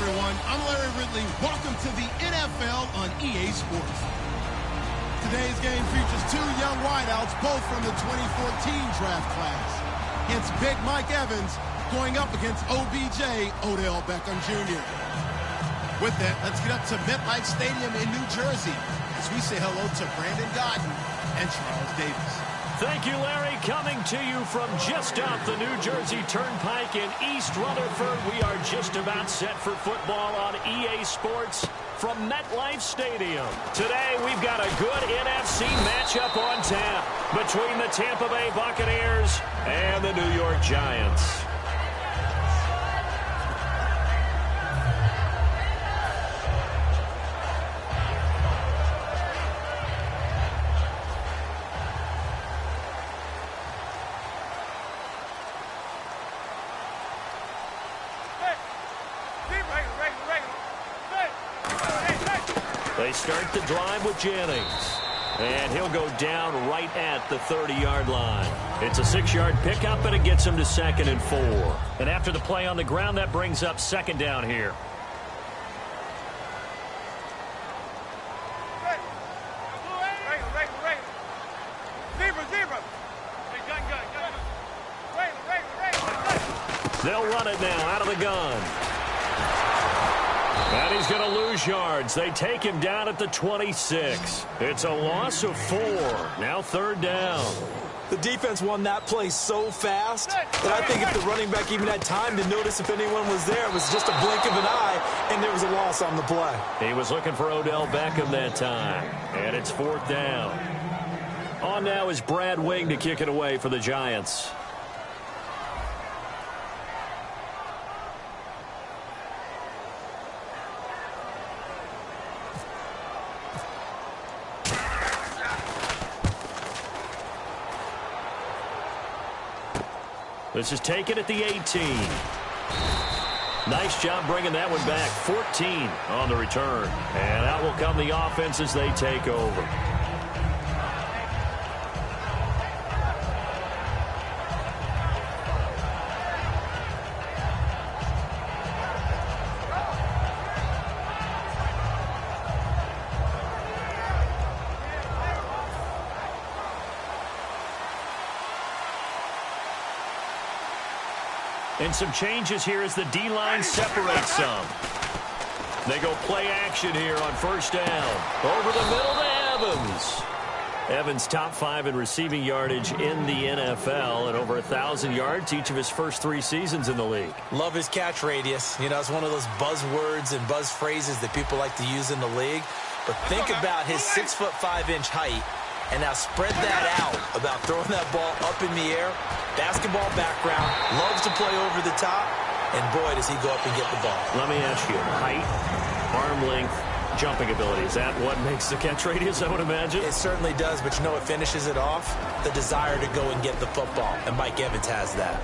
everyone. I'm Larry Ridley. Welcome to the NFL on EA Sports. Today's game features two young wideouts, both from the 2014 draft class. It's Big Mike Evans going up against OBJ, Odell Beckham Jr. With that, let's get up to MetLife Stadium in New Jersey as we say hello to Brandon Godden and Charles Davis. Thank you, Larry. Coming to you from just off the New Jersey Turnpike in East Rutherford. We are just about set for football on EA Sports from MetLife Stadium. Today, we've got a good NFC matchup on tap between the Tampa Bay Buccaneers and the New York Giants. They start the drive with Jennings. And he'll go down right at the 30-yard line. It's a 6-yard pickup, and it gets him to 2nd and 4. And after the play on the ground, that brings up 2nd down here. They'll run it now out of the gun. And he's going to lose yards. They take him down at the 26. It's a loss of 4. Now 3rd down. The defense won that play so fast that I think if the running back even had time to notice if anyone was there, it was just a blink of an eye, and there was a loss on the play. He was looking for Odell Beckham that time. And it's 4th down. On now is Brad Wing to kick it away for the Giants. This is taken at the 18. Nice job bringing that one back. 14 on the return. And out will come the offense as they take over. And some changes here as the D-line separates some. They go play action here on 1st down. Over the middle to Evans. Evans top 5 in receiving yardage in the NFL and over 1,000 yards each of his first 3 seasons in the league. Love his catch radius. You know, it's one of those buzzwords and buzz phrases that people like to use in the league. But think about his 6'5" height. And now spread that out about throwing that ball up in the air. Basketball background, loves to play over the top, and boy, does he go up and get the ball. Let me ask you, height, arm length, jumping ability, is that what makes the catch radius, I would imagine? It certainly does, but you know what finishes it off? The desire to go and get the football, and Mike Evans has that.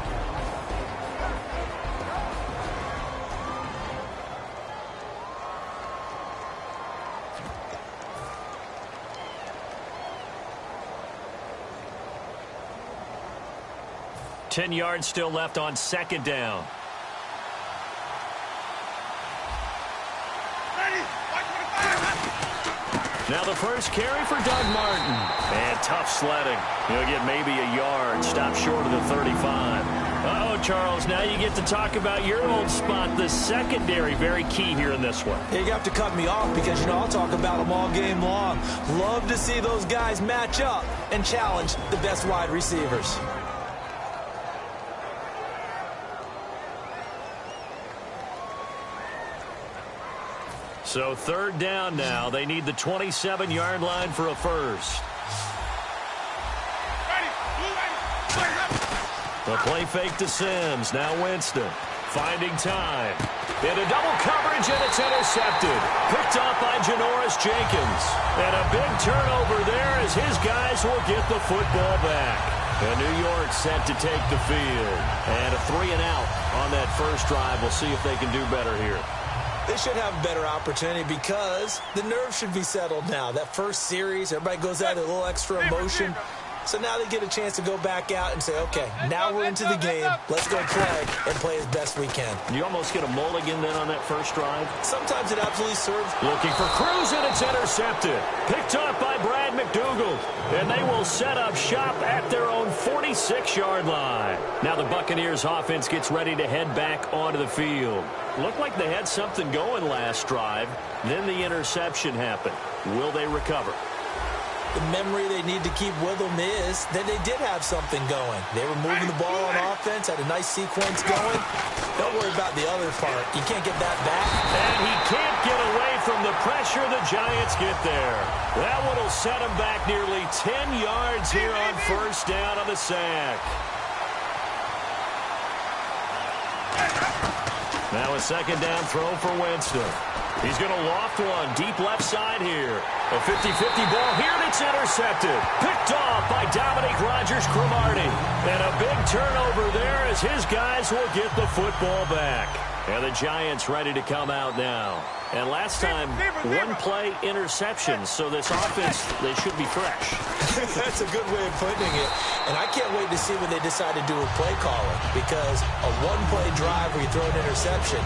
Ten yards still left on 2nd down. Now the first carry for Doug Martin. And tough sledding. He'll get maybe a yard. Stop short of the 35. Uh-oh, Charles, now you get to talk about your old spot, the secondary. Very key here in this one. You have to cut me off because, you know, I'll talk about them all game long. Love to see those guys match up and challenge the best wide receivers. So 3rd down now. They need the 27-yard line for a first. The play fake to Sims. Now Winston finding time. Into double coverage, and it's intercepted. Picked off by Janoris Jenkins. And a big turnover there as his guys will get the football back. And New York set to take the field. And a 3-and-out on that first drive. We'll see if they can do better here. They should have a better opportunity because the nerves should be settled now. That first series, everybody goes out with a little extra emotion. So now they get a chance to go back out and say, okay, now we're into the game. Let's go play and play as best we can. You almost get a mulligan then on that first drive. Sometimes it absolutely serves. Looking for Cruz, and it's intercepted. Picked up by Brad McDougald. And they will set up shop at their own 46-yard line. Now the Buccaneers offense gets ready to head back onto the field. Looked like they had something going last drive. Then the interception happened. Will they recover? The memory they need to keep with them is that they did have something going. They were moving the ball on offense, had a nice sequence going. Don't worry about the other part. You can't get that back. And he can't get away from the pressure the Giants get there. That one will set him back nearly 10 yards here on first down on the sack. Now a second down throw for Winston. He's going to loft one deep left side here. A 50-50 ball here, and it's intercepted. Picked off by Dominique Rodgers-Cromartie. And a big turnover there as his guys will get the football back. And the Giants ready to come out now. And last time, one-play interceptions, so this offense, they should be fresh. That's a good way of putting it. And I can't wait to see what they decide to do with play calling, because a one-play drive where you throw an interception,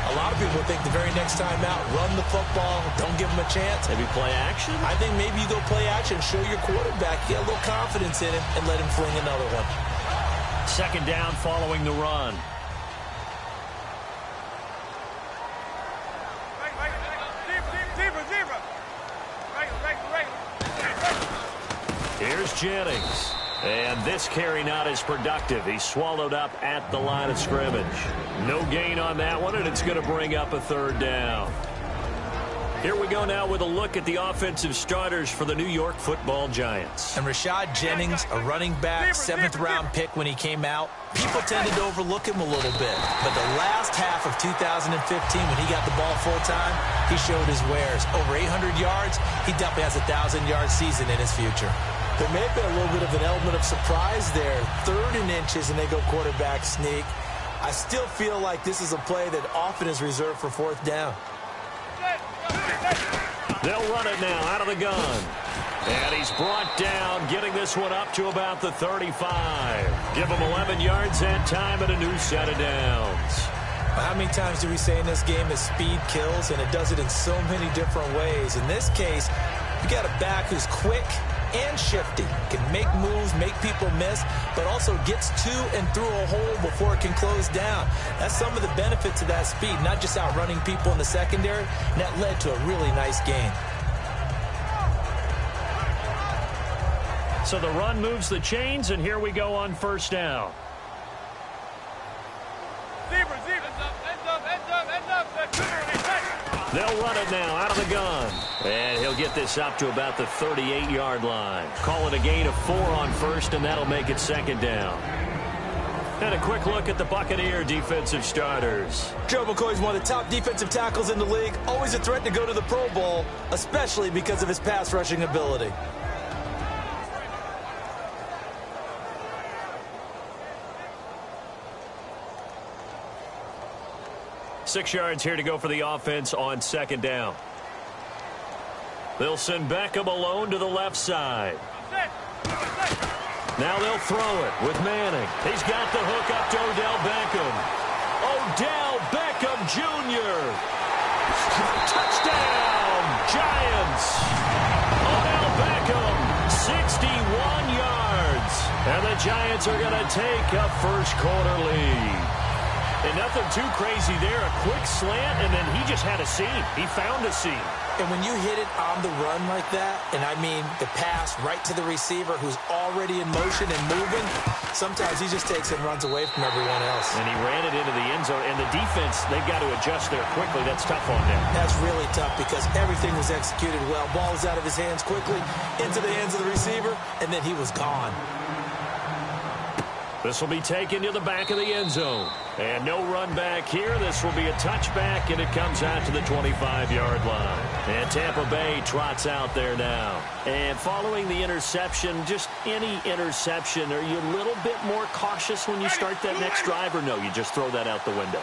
a lot of people think the very next time out, run the football, don't give them a chance. Maybe play action? I think maybe you go play action, show your quarterback, get a little confidence in him, and let him fling another one. Second down following the run. Here's Jennings. And this carry not as productive. He's swallowed up at the line of scrimmage. No gain on that one, and it's going to bring up a third down. Here we go now with a look at the offensive starters for the New York Football Giants. And Rashad Jennings, a running back, 7th-round pick when he came out. People tended to overlook him a little bit. But the last half of 2015, when he got the ball full-time, he showed his wares. Over 800 yards, he definitely has a 1,000-yard season in his future. There may have been a little bit of an element of surprise there. 3rd and inches, and they go quarterback sneak. I still feel like this is a play that often is reserved for 4th down. They'll run it now out of the gun. And he's brought down, getting this one up to about the 35. Give him 11 yards that time and a new set of downs. How many times do we say in this game that speed kills, and it does it in so many different ways? In this case, you got a back who's quick and shifty, can make moves, make people miss, but also gets to and through a hole before it can close down. That's some of the benefits of that speed, not just outrunning people in the secondary, and that led to a really nice gain. So the run moves the chains, and here we go on first down. They'll run it now out of the gun. And he'll get this up to about the 38-yard line. Call it a gain of 4 on first, and that'll make it second down. And a quick look at the Buccaneer defensive starters. Joe McCoy's one of the top defensive tackles in the league. Always a threat to go to the Pro Bowl, especially because of his pass rushing ability. Six yards here to go for the offense on second down. They'll send Beckham alone to the left side. Now they'll throw it with Manning. He's got the hook up to Odell Beckham. Odell Beckham Jr. Touchdown, Giants. Odell Beckham, 61 yards. And the Giants are going to take a first-quarter lead. And nothing too crazy there. A quick slant, and then he just had a seam. He found a seam. And when you hit it on the run like that, and I mean the pass right to the receiver who's already in motion and moving, sometimes he just takes and runs away from everyone else. And he ran it into the end zone. And the defense, they've got to adjust there quickly. That's tough on them. That's really tough because everything was executed well. Ball was out of his hands quickly, into the hands of the receiver, and then he was gone. This will be taken to the back of the end zone. And no run back here. This will be a touchback, and it comes out to the 25-yard line. And Tampa Bay trots out there now. And following the interception, just any interception, are you a little bit more cautious when you start that next drive, or no, you just throw that out the window?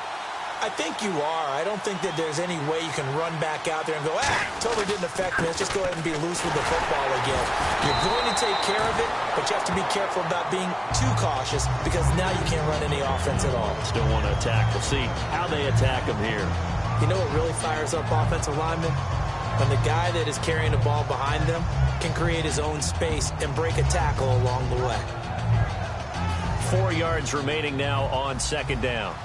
I think you are. I don't think that there's any way you can run back out there and go, totally didn't affect me. Let's just go ahead and be loose with the football again. You're going to take care of it, but you have to be careful about being too cautious because now you can't run any offense at all. Still want to attack. We'll see how they attack him here. You know what really fires up offensive linemen? When the guy that is carrying the ball behind them can create his own space and break a tackle along the way. 4 yards remaining now on second down.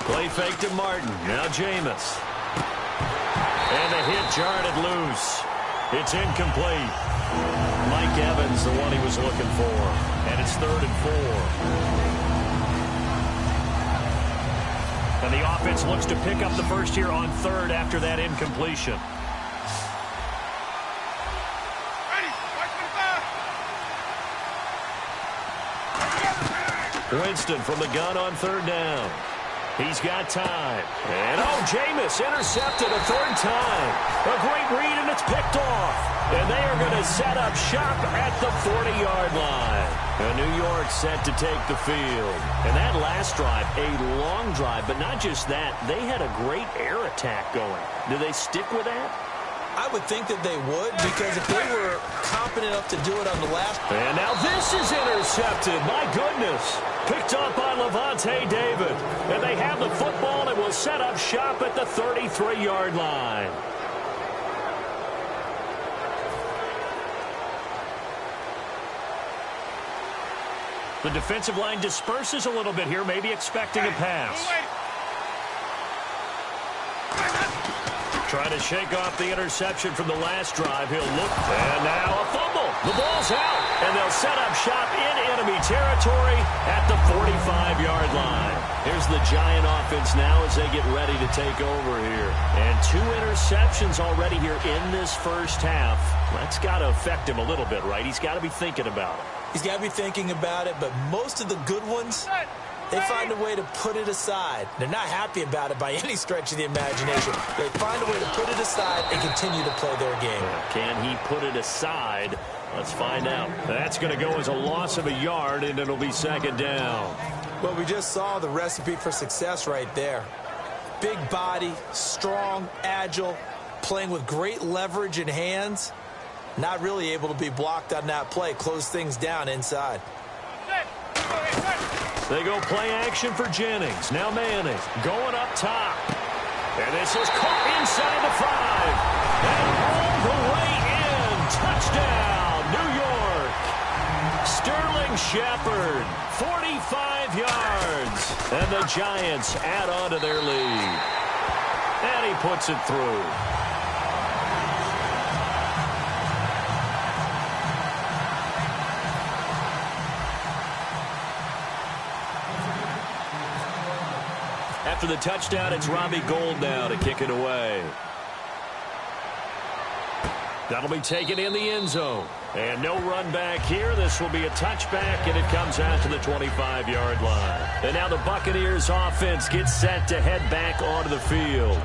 Play fake to Martin. Now Jameis. And the hit jarred it loose. It's incomplete. Mike Evans, the one he was looking for. And it's 3rd and 4. And the offense looks to pick up the first here on 3rd after that incompletion. Winston from the gun on 3rd down. He's got time. And, Jameis intercepted a 3rd time. A great read, and it's picked off. And they are going to set up shop at the 40-yard line. And New York set to take the field. And that last drive, a long drive, but not just that. They had a great air attack going. Do they stick with that? I would think that they would, because if they were confident enough to do it on the last. And now this is intercepted. My goodness. Picked up by Levante David. And they have the football and will set up shop at the 33-yard line. The defensive line disperses a little bit here, maybe expecting a pass. Trying to shake off the interception from the last drive. He'll look. And now a fumble. The ball's out. And they'll set up shop in enemy territory at the 45-yard line. Here's the Giant offense now as they get ready to take over here. And 2 interceptions already here in this first half. That's got to affect him a little bit, right? He's got to be thinking about it. He's got to be thinking about it, but most of the good ones, they find a way to put it aside. They're not happy about it by any stretch of the imagination. They find a way to put it aside and continue to play their game. Can he put it aside? Let's find out. That's going to go as a loss of a yard, and it'll be 2nd down. Well, we just saw the recipe for success right there. Big body, strong, agile, playing with great leverage in hands. Not really able to be blocked on that play. Close things down inside. They go play action for Jennings. Now Manning going up top. And this is caught inside the 5. And all the way in. Touchdown, New York. Sterling Shepard, 45 yards. And the Giants add on to their lead. And he puts it through. After the touchdown, it's Robbie Gould now to kick it away. That'll be taken in the end zone. And no run back here. This will be a touchback, and it comes out to the 25-yard line. And now the Buccaneers offense gets set to head back onto the field.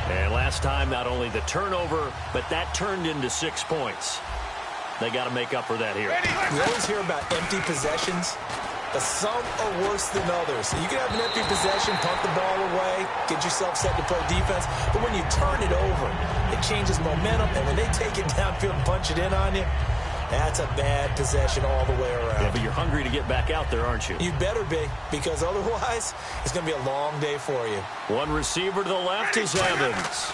And last time, not only the turnover, but that turned into 6 points. They got to make up for that here. We always hear about empty possessions. But some are worse than others. You can have an empty possession, punt the ball away, get yourself set to play defense. But when you turn it over, it changes momentum. And when they take it downfield and punch it in on you, that's a bad possession all the way around. Yeah, but you're hungry to get back out there, aren't you? You better be, because otherwise it's going to be a long day for you. One receiver to the left is Evans.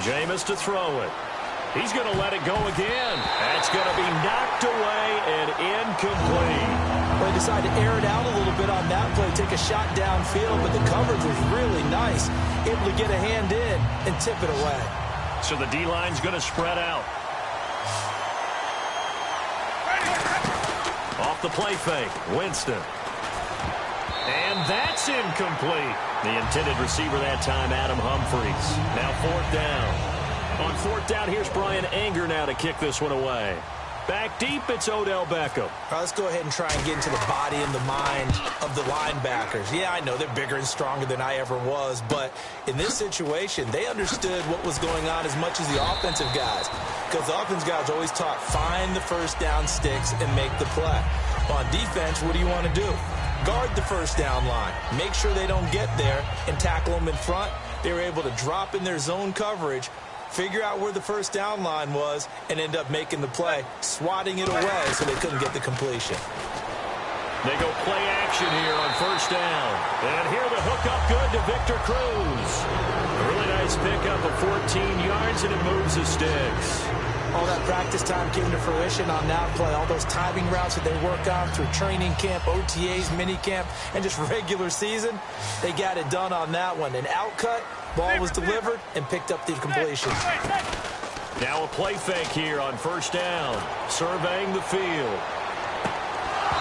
Jameis to throw it. He's going to let it go again. That's going to be knocked away and incomplete. Well, they decided to air it out a little bit on that play, take a shot downfield, but the coverage was really nice. Able to get a hand in and tip it away. So the D-line's going to spread out. Off the play fake, Winston. And that's incomplete. The intended receiver that time, Adam Humphries. Now 4th down. On 4th down, here's Brian Anger now to kick this one away. Back deep, it's Odell Beckham. All right, let's go ahead and try and get into the body and the mind of the linebackers. Yeah, I know they're bigger and stronger than I ever was, but in this situation, they understood what was going on as much as the offensive guys, because the offensive guys are always taught, find the first down sticks and make the play. On defense, what do you want to do? Guard the first down line. Make sure they don't get there and tackle them in front. They were able to drop in their zone coverage, figure out where the first down line was, and end up making the play, swatting it away so they couldn't get the completion. They go play action here on first down. And here the hook up good to Victor Cruz. A really nice pickup of 14 yards, and it moves the sticks. All that practice time came to fruition on that play. All those timing routes that they work on through training camp, OTAs, mini camp, and just regular season, they got it done on that one. An outcut, ball was delivered, and picked up the completion. Now a play fake here on first down. Surveying the field.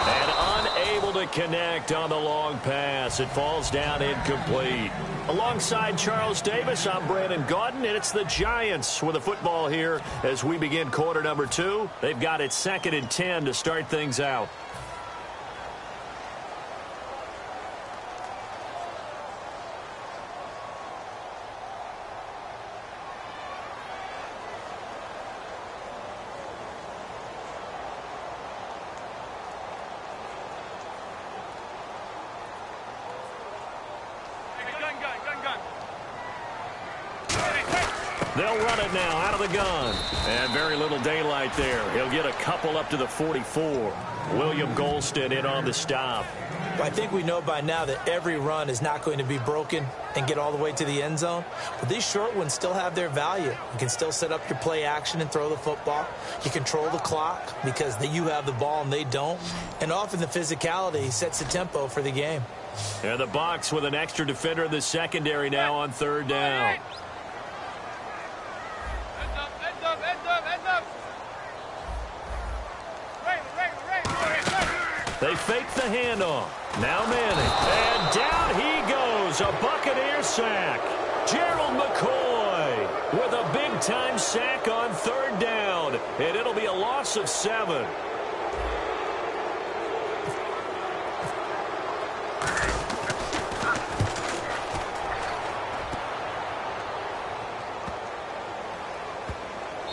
And unable to connect on the long pass. It falls down incomplete. Alongside Charles Davis, I'm Brandon Gaudin, and it's the Giants with the football here as we begin quarter number 2. They've got it 2nd and 10 to start things out. They'll run it now out of the gun. And very little daylight there. He'll get a couple up to the 44. William Golston in on the stop. I think we know by now that every run is not going to be broken and get all the way to the end zone. But these short ones still have their value. You can still set up your play action and throw the football. You control the clock because you have the ball and they don't. And often the physicality sets the tempo for the game. And the Bucs with an extra defender in the secondary now on third down. They fake the handoff. Now Manning. And down he goes. A Buccaneer sack. Gerald McCoy with a big-time sack on third down. And it'll be a loss of 7.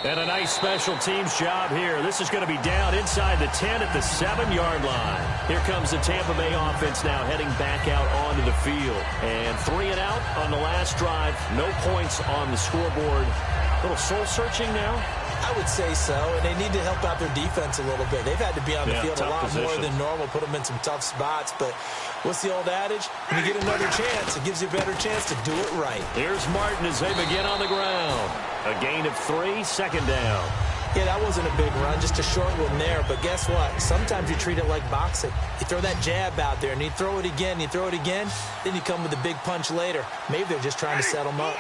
And a nice special teams job here. This is going to be down inside the 10 at the 7-yard line. Here comes the Tampa Bay offense now heading back out onto the field. And 3 and out on the last drive. No points on the scoreboard. A little soul-searching now? I would say so, and they need to help out their defense a little bit. They've had to be on the field a lot more than normal, put them in some tough spots. But what's the old adage? When you get another chance, it gives you a better chance to do it right. Here's Martin as they begin on the ground. A gain of 3, second down. Yeah, that wasn't a big run, just a short one there. But guess what? Sometimes you treat it like boxing. You throw that jab out there, and you throw it again, you throw it again, then you come with a big punch later. Maybe they're just trying to set them up.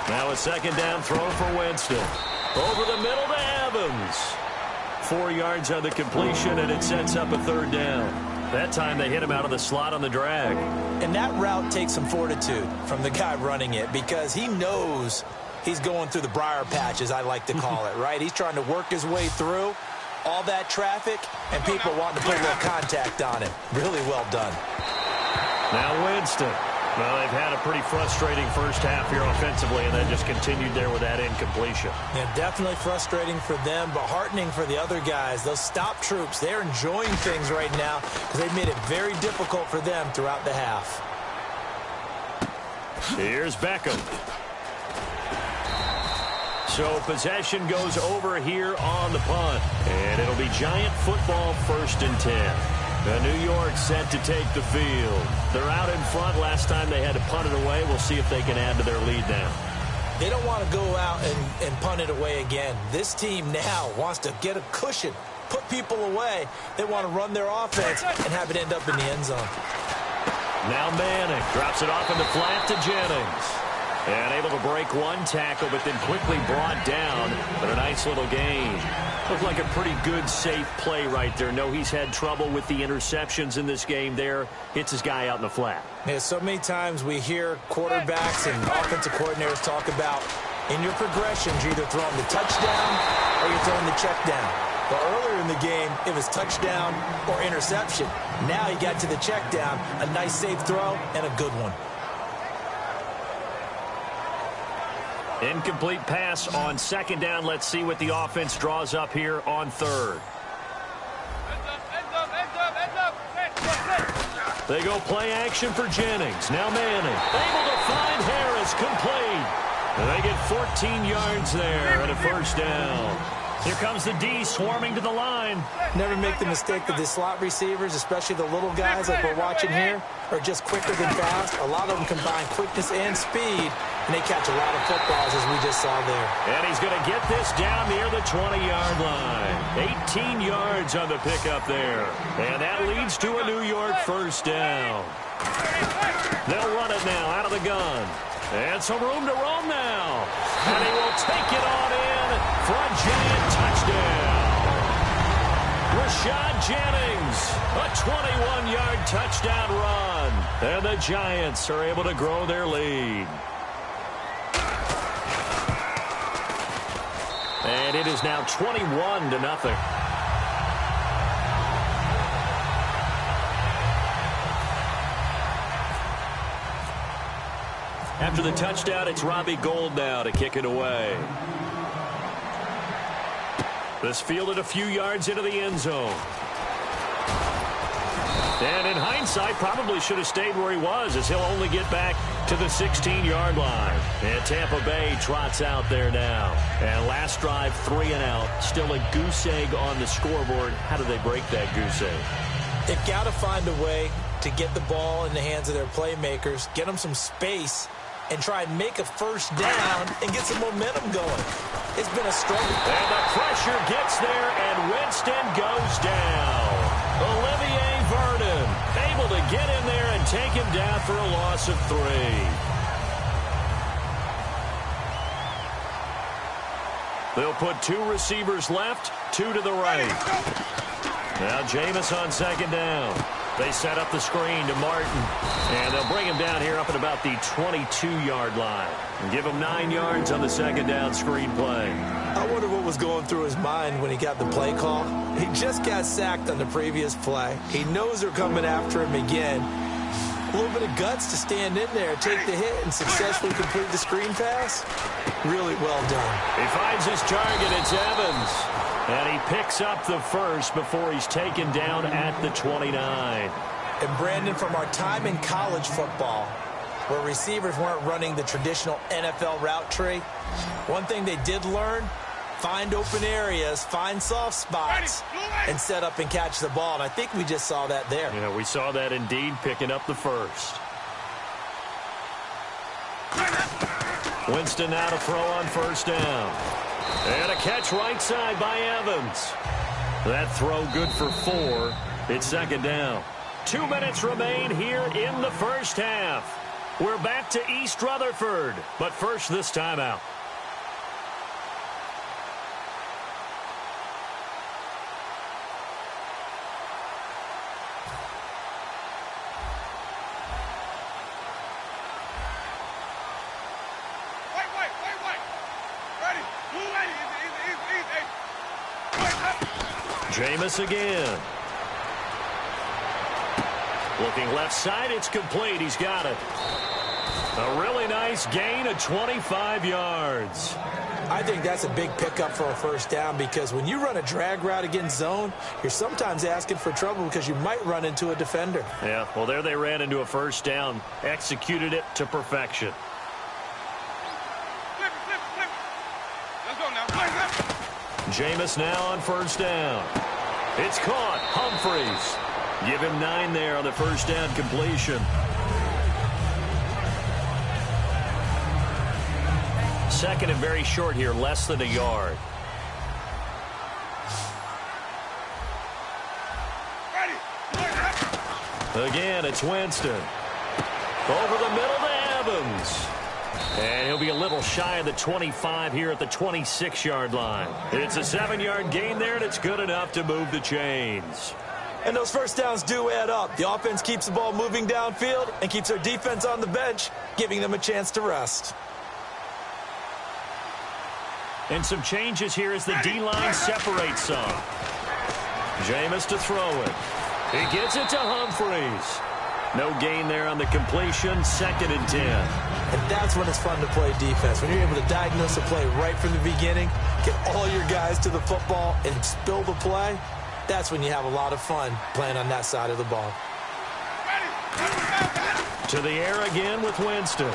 Now a second down throw for Winston. Over the middle to Evans. 4 yards on the completion, and it sets up a third down. That time they hit him out of the slot on the drag. And that route takes some fortitude from the guy running it because he knows he's going through the briar patch, as I like to call it, right? He's trying to work his way through all that traffic and people wanting to put a little contact on him. Really well done. Now Winston. Well, they've had a pretty frustrating first half here offensively, and then just continued there with that incompletion. Yeah, definitely frustrating for them, but heartening for the other guys. Those stop troops, they're enjoying things right now because they've made it very difficult for them throughout the half. Here's Beckham. So possession goes over here on the punt, and it'll be Giant football 1st and 10. New York set to take the field. They're out in front. Last time they had to punt it away. We'll see if they can add to their lead now. They don't want to go out and punt it away again. This team now wants to get a cushion, put people away. They want to run their offense and have it end up in the end zone. Now Manning drops it off in the flat to Jennings. And able to break one tackle, but then quickly brought down. But a nice little gain. Looked like a pretty good, safe play right there. No, he's had trouble with the interceptions in this game there. Hits his guy out in the flat. Yeah, so many times we hear quarterbacks and offensive coordinators talk about In your progressions, you're either throwing the touchdown or you're throwing the check down. But earlier in the game, it was touchdown or interception. Now he got to the check down, a nice safe throw, and a good one. Incomplete pass on second down. Let's see what the offense draws up here on third. They go play action for Jennings. Now Manning, able to find Harris, complete. And they get 14 yards there and a first down. Here comes the D swarming to the line. Never make the mistake that the slot receivers, especially the little guys like we're watching here, are just quicker than fast. A lot of them combine quickness and speed, and they catch a lot of footballs, as we just saw there. And he's going to get this down near the 20-yard line. 18 yards on the pickup there. And that leads to a New York first down. They'll run it now out of the gun. And some room to roam now. And he will take it on in for a giant touchdown. Rashad Jennings, a 21-yard touchdown run. And the Giants are able to grow their lead. And it is now 21-0. After the touchdown, it's Robbie Gould now to kick it away. This fielded a few yards into the end zone. And in hindsight, probably should have stayed where he was, as he'll only get back to the 16-yard line. And Tampa Bay trots out there now. And last drive, 3 and out. Still a goose egg on the scoreboard. How do they break that goose egg? They've got to find a way to get the ball in the hands of their playmakers, get them some space, and try and make a first down and get some momentum going. It's been a struggle. And the pressure gets there, and Winston goes down. Olivier Vernon able to get in there and take him down for a loss of 3. They'll put 2 receivers left, 2 to the right. Now Jameis on second down. They set up the screen to Martin. And they'll bring him down here up at about the 22-yard line. And give him 9 yards on the second down screen play. I wonder what was going through his mind when he got the play call. He just got sacked on the previous play. He knows they're coming after him again. A little bit of guts to stand in there, take the hit, and successfully complete the screen pass. Really well done. He finds his target. It's Evans. And he picks up the first before he's taken down at the 29. And Brandon, from our time in college football, where receivers weren't running the traditional NFL route tree, one thing they did learn, find open areas, find soft spots, and set up and catch the ball. And I think we just saw that there. Yeah, we saw that indeed, picking up the first. Winston now to throw on first down. And a catch right side by Evans. That throw good for 4. It's second down. 2 minutes remain here in the first half. We're back to East Rutherford, but first this timeout. Jameis again. Looking left side, it's complete. He's got it. A really nice gain of 25 yards. I think that's a big pickup for a first down, because when you run a drag route against zone, you're sometimes asking for trouble because you might run into a defender. Yeah, well, there they ran into a first down, executed it to perfection. Jameis now on first down. It's caught. Humphreys. Give him 9 there on the first down completion. Second and very short here, less than a yard. Again, it's Winston. Over the middle to Evans. And he'll be a little shy of the 25 here at the 26-yard line. It's a 7-yard gain there, and it's good enough to move the chains. And those first downs do add up. The offense keeps the ball moving downfield and keeps their defense on the bench, giving them a chance to rest. And some changes here as the D-line separates some. Jameis to throw it. He gets it to Humphries. No gain there on the completion, 2nd and 10. And that's when it's fun to play defense. When you're able to diagnose a play right from the beginning, get all your guys to the football, and spill the play, that's when you have a lot of fun playing on that side of the ball. To the air again with Winston.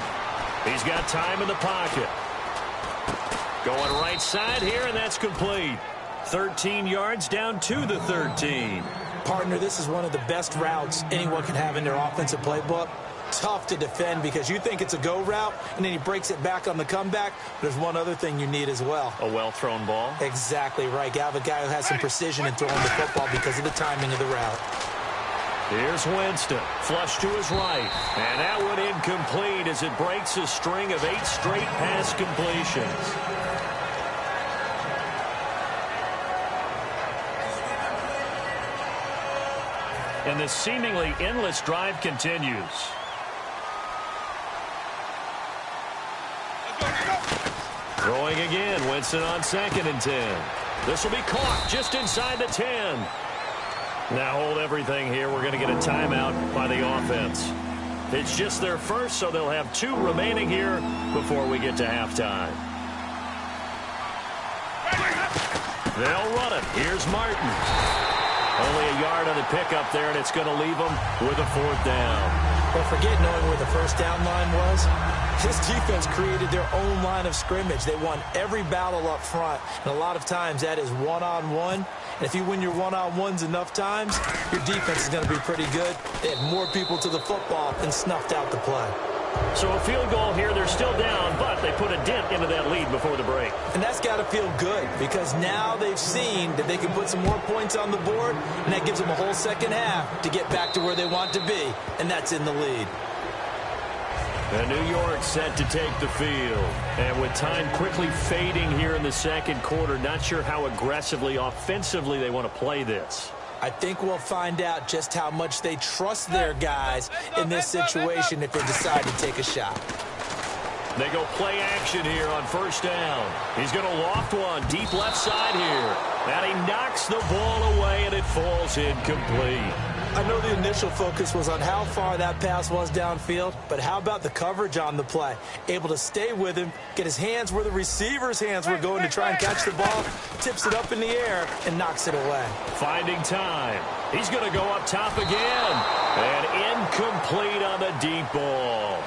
He's got time in the pocket. Going right side here, and that's complete. 13 yards down to the 13. Partner, this is one of the best routes anyone can have in their offensive playbook. Tough to defend because you think it's a go route, and then he breaks it back on the comeback. There's one other thing you need as well. A well-thrown ball? Exactly right. You have a guy who has some precision in throwing the football because of the timing of the route. Here's Winston. Flush to his right. And that one incomplete as it breaks a string of 8 straight pass completions. And this seemingly endless drive continues. Throwing again. Winston on 2nd and 10. This will be caught just inside the 10. Now hold everything here. We're going to get a timeout by the offense. It's just their first, so they'll have 2 remaining here before we get to halftime. They'll run it. Here's Martin. Only a yard on the pickup there, and it's going to leave them with a 4th down. But forget knowing where the first down line was. This defense created their own line of scrimmage. They won every battle up front, and a lot of times that is one-on-one. And if you win your one-on-ones enough times, your defense is going to be pretty good. They had more people to the football and snuffed out the play. So a field goal here, they're still down, but they put a dent into that lead before the break. And that's got to feel good because now they've seen that they can put some more points on the board, and that gives them a whole second half to get back to where they want to be, and that's in the lead. And New York set to take the field. And with time quickly fading here in the second quarter, not sure how aggressively, offensively they want to play this. I think we'll find out just how much they trust their guys in this situation if they decide to take a shot. They go play action here on 1st down. He's going to loft one deep left side here. And he knocks the ball away, and it falls incomplete. I know the initial focus was on how far that pass was downfield, but how about the coverage on the play? Able to stay with him, get his hands where the receiver's hands were going to try and catch the ball, tips it up in the air, and knocks it away. Finding time. He's going to go up top again. And incomplete on the deep ball.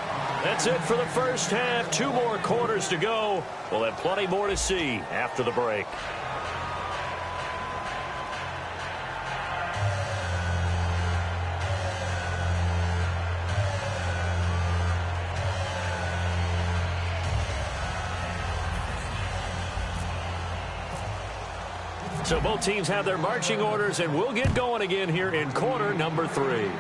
That's it for the first half. 2 more quarters to go. We'll have plenty more to see after the break. So both teams have their marching orders, and we'll get going again here in quarter number 3.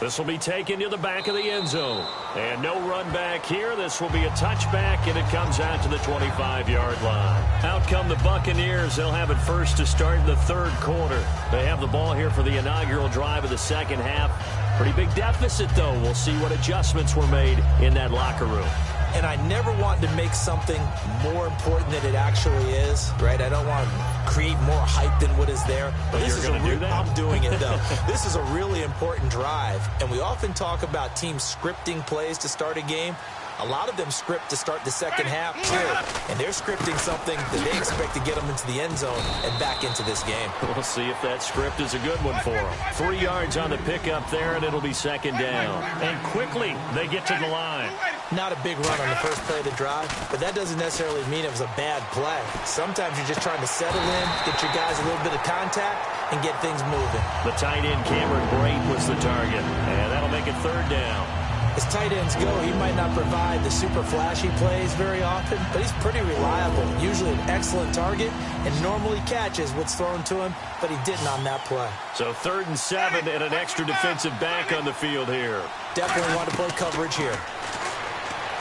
This will be taken to the back of the end zone. And no run back here. This will be a touchback, and it comes out to the 25-yard line. Out come the Buccaneers. They'll have it first to start the 3rd quarter. They have the ball here for the inaugural drive of the second half. Pretty big deficit, though. We'll see what adjustments were made in that locker room. And I never want to make something more important than it actually is, right? I don't want to create more hype than what is there. But you're going to do that? I'm doing it, though. This is a really important drive, and we often talk about teams scripting plays to start a game. A lot of them script to start the second half, too. And they're scripting something that they expect to get them into the end zone and back into this game. We'll see if that script is a good one for them. 3 yards on the pickup there, and it'll be 2nd down. And quickly, they get to the line. Not a big run on the first play of the drive, but that doesn't necessarily mean it was a bad play. Sometimes you're just trying to settle in, get your guys a little bit of contact, and get things moving. The tight end, Cameron Brate, was the target. And that'll make it 3rd down. As tight ends go, he might not provide the super flashy plays very often, but he's pretty reliable. Usually an excellent target and normally catches what's thrown to him, but he didn't on that play. So 3rd and 7 and an extra defensive back on the field here. Definitely want to play coverage here.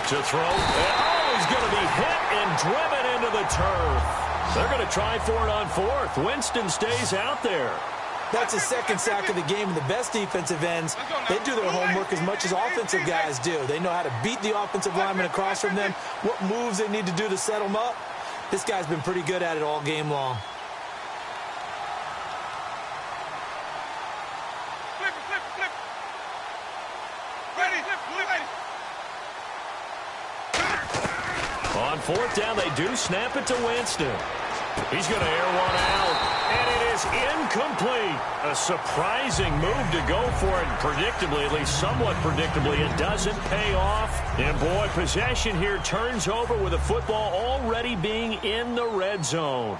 To throw. And, he's going to be hit and driven into the turf. They're going to try for it on 4th. Winston stays out there. That's his 2nd sack of the game, and the best defensive ends, they do their homework as much as offensive guys do. They know how to beat the offensive lineman across from them, what moves they need to do to set them up. This guy's been pretty good at it all game long. On fourth down, they do snap it to Winston. He's going to air one out, and it is incomplete. A surprising move to go for it, predictably, at least somewhat predictably. It doesn't pay off. And, boy, possession here turns over with the football already being in the red zone.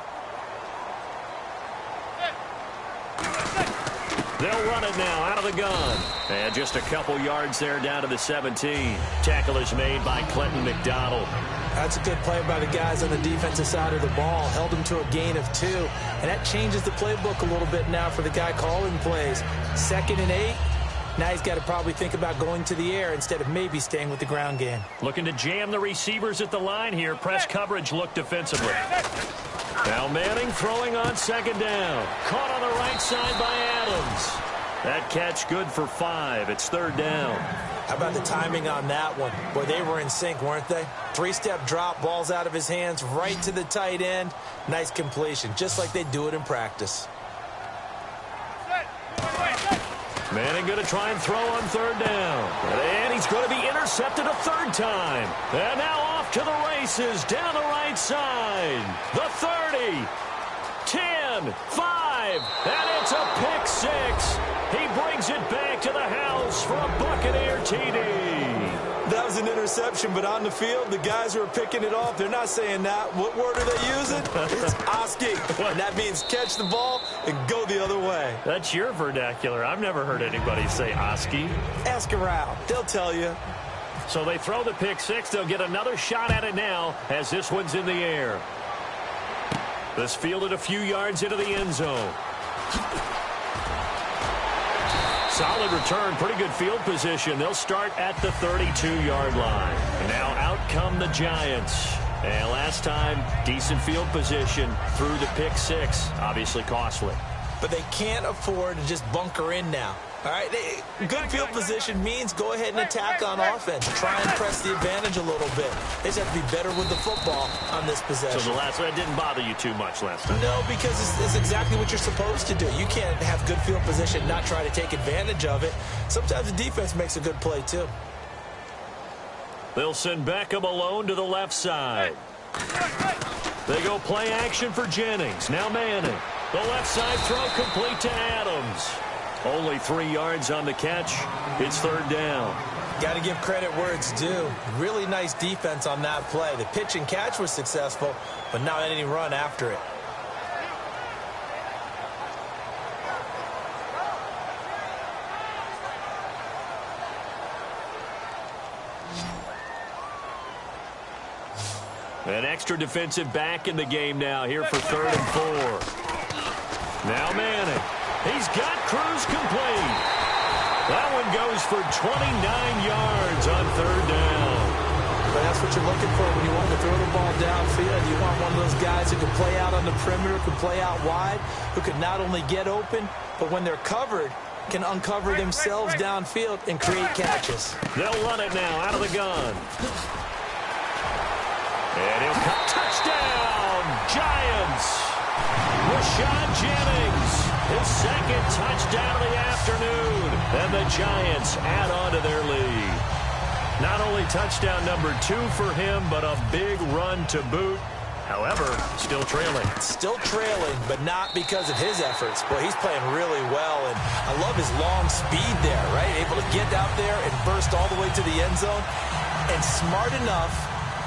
They'll run it now out of the gun. And just a couple yards there down to the 17. Tackle is made by Clinton McDonald. That's a good play by the guys on the defensive side of the ball. Held him to a gain of 2. And that changes the playbook a little bit now for the guy calling plays. 2nd and 8. Now he's got to probably think about going to the air instead of maybe staying with the ground game. Looking to jam the receivers at the line here. Press coverage look defensively. Now Manning throwing on 2nd down. Caught on the right side by Adams. That catch good for 5. It's 3rd down. How about the timing on that one? Boy, they were in sync, weren't they? 3-step drop, ball's out of his hands, right to the tight end. Nice completion, just like they do it in practice. Manning going to try and throw on 3rd down. And he's going to be intercepted a 3rd time. And now off to the races down the right side. The 30, 10, 5, and it's a pick 6. He brings it back to the house for a Buccaneer TD. That was an interception, but on the field, the guys who are picking it off, they're not saying that. What word are they using? It's Oski. And that means catch the ball and go the other way. That's your vernacular. I've never heard anybody say Oski. Ask around. They'll tell you. So they throw the pick 6. They'll get another shot at it now as this one's in the air. This fielded a few yards into the end zone. Solid return, pretty good field position. They'll start at the 32-yard line. And now out come the Giants. And last time, decent field position through the pick 6. Obviously costly. But they can't afford to just bunker in now. All right, good field position means go ahead and attack on offense. Try and press the advantage a little bit. They just have to be better with the football on this possession. So the last one didn't bother you too much last time? No, because it's exactly what you're supposed to do. You can't have good field position, not try to take advantage of it. Sometimes the defense makes a good play, too. They'll send Beckham alone to the left side. They go play action for Jennings. Now Manning. The left side throw complete to Adams. Only 3 yards on the catch. It's 3rd down. Got to give credit where it's due. Really nice defense on that play. The pitch and catch was successful, but not any run after it. An extra defensive back in the game now here for 3rd and 4. Now Manning. He's got Cruz complete. That one goes for 29 yards on 3rd down. But that's what you're looking for when you want to throw the ball downfield. You want one of those guys who can play out on the perimeter, can play out wide, who can not only get open, but when they're covered, can uncover themselves downfield and create catches. They'll run it now out of the gun. And he'll cut. Touchdown, Giants. Rashad Jennings, his 2nd touchdown of the afternoon. And the Giants add on to their lead. Not only touchdown number 2 for him, but a big run to boot. However, still trailing. Still trailing, but not because of his efforts. Boy, he's playing really well, and I love his long speed there, right? Able to get out there and burst all the way to the end zone, and smart enough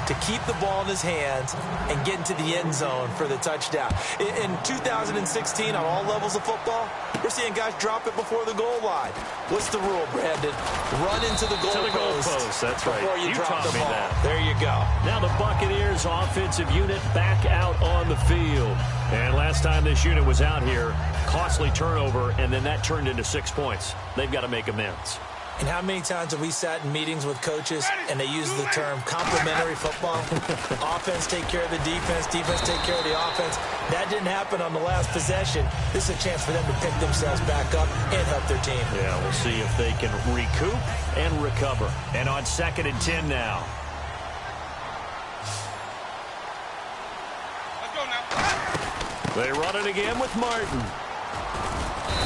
to keep the ball in his hands and get into the end zone for the touchdown. In 2016, on all levels of football, we're seeing guys drop it before the goal line. What's the rule, Brandon? Run into the goal post. That's right. Before you drop the ball. That. There you go. Now the Buccaneers offensive unit back out on the field. And last time this unit was out here, costly turnover, and then that turned into 6 points. They've got to make amends. And how many times have we sat in meetings with coaches and they use the term complementary football? Offense take care of the defense, defense take care of the offense. That didn't happen on the last possession. This is a chance for them to pick themselves back up and help their team. Yeah, we'll see if they can recoup and recover. And on 2nd and 10 now. They run it again with Martin.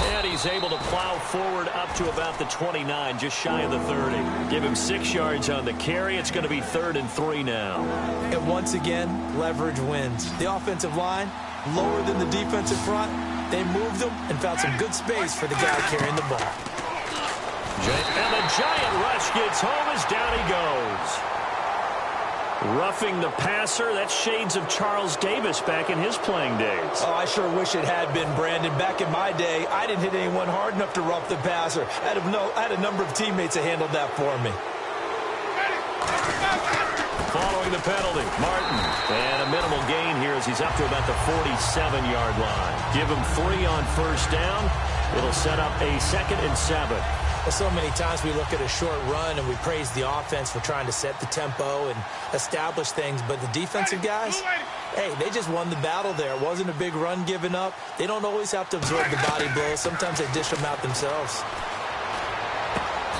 And he's able to plow forward up to about the 29, just shy of the 30. Give him 6 yards on the carry. It's going to be 3rd and 3 now. And once again, leverage wins. The offensive line, lower than the defensive front. They moved them and found some good space for the guy carrying the ball. And the giant rush gets home as down he goes. Roughing the passer, that's shades of Charles Davis back in his playing days. Oh, I sure wish it had been, Brandon. Back in my day, I didn't hit anyone hard enough to rough the passer. I had a number of teammates that handled that for me. Following the penalty, Martin. And a minimal gain here as he's up to about the 47-yard line. Give him 3 on first down. It'll set up a 2nd and 7. Well, so many times we look at a short run and we praise the offense for trying to set the tempo and establish things. But the defensive guys, hey, they just won the battle there. It wasn't a big run given up. They don't always have to absorb the body blows. Sometimes they dish them out themselves.